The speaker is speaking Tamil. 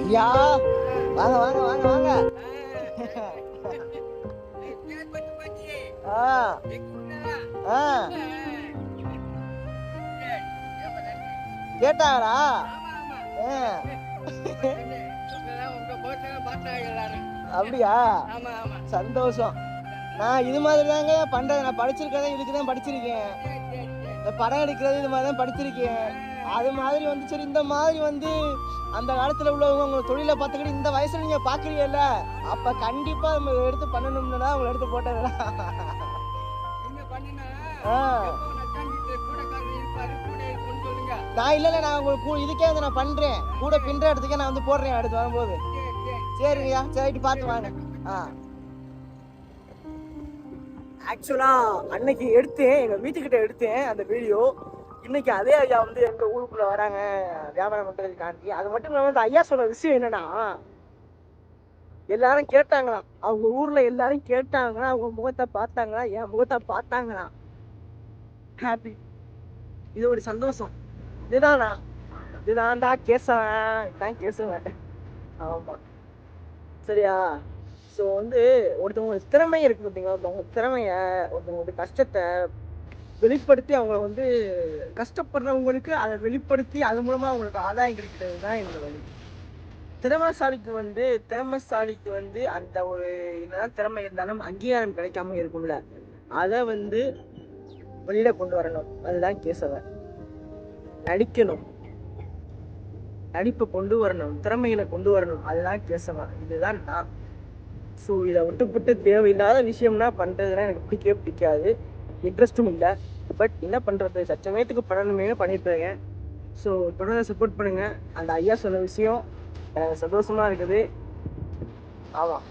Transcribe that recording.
ஐயா வாங்க வாங்க வாங்க வாங்க. ஆ ஆ கேட்டாங்களா? அப்படியா? சந்தோஷம். நான் இது மாதிரி தாங்க பண்றேன். நான் படிச்சிருக்கேன், இதுக்குதான் படிச்சிருக்கேன். இந்த படம் எடுக்கிறது இது மாதிரி தான் படிச்சிருக்கேன். அது மாதிரி வந்து சரி இந்த மாதிரி வந்து அந்த காலத்துல உள்ளவங்க உங்க தொழிலை பார்த்துக்கிட்டு இந்த வயசுல நீங்க பாக்குறீங்கல்ல, அப்ப கண்டிப்பா நம்ம எடுத்து பண்ணணும்னு தான் உங்களை எடுத்து போட்டதுடா. நான் இல்ல நான் உங்களுக்கு இதுக்கே வந்து நான் பண்றேன். கூட பின்ற இடத்துக்கே நான் வந்து போடுறேன் அடுத்து வரும்போது. சரிங்கய்யா, சரி பார்த்து வாங்க. ஆக்சுவலா அன்னைக்கு எடுத்தேன், எங்க வீட்டுக்கிட்ட எடுத்தேன் அந்த வீடியோ. இன்னைக்கு அதே ஐயா வந்து எங்க ஊருக்குள்ள வராங்க வியாபாரம் பண்றதுக்காண்டி. அது மட்டும் இல்லாம அந்த ஐயா சொன்ன விஷயம் என்னன்னா, எல்லாரும் கேட்டாங்களாம், அவங்க ஊர்ல எல்லாரும் கேட்டாங்கன்னா, அவங்க முகத்தை பார்த்தாங்களா, என் முகத்தை பார்த்தாங்களா, ஹாப்பி. இது ஒரு சந்தோஷம். இதுதானா இதுதான்டா கேசவன், இதுதான் கேசவன். ஆமா சரியா. ஸோ வந்து ஒருத்தவங்க திறமை இருக்கு பார்த்தீங்களா, ஒருத்தவங்க திறமைய, ஒருத்தவங்க கஷ்டத்தை வெளிப்படுத்தி அவங்கள வந்து கஷ்டப்படுறவங்களுக்கு அதை வெளிப்படுத்தி அது மூலமா அவங்களுக்கு ஆதாயம் கிடைக்கிறது தான் இந்த வழி. திறமைசாலிக்கு வந்து அந்த ஒரு என்னதான் திறமை இருந்தாலும் அங்கீகாரம் கிடைக்காம இருக்கும்ல, அதை வந்து வெளியில கொண்டு வரணும். அதுதான் கேசவன். நடிக்கணும், நடிப்பை கொண்டு வரணும், திறமைகளை கொண்டு வரணும், அதுதான் கேசவன். இதுதான் நான். ஸோ இதை விட்டுப்பட்டு தேவையில்லாத விஷயம்னா பண்றதுலாம் எனக்கு பிடிக்கவே பிடிக்காது, இன்ட்ரெஸ்டும் இல்லை. பட் என்ன பண்றது, சச்சமயத்துக்கு பண்ணணுமே பண்ணிட்டுருங்க. ஸோ தொடர்ந்து சப்போர்ட் பண்ணுங்க. அந்த ஐயா சொன்ன விஷயம் எனக்கு சந்தோஷமா இருக்குது. ஆமாம்.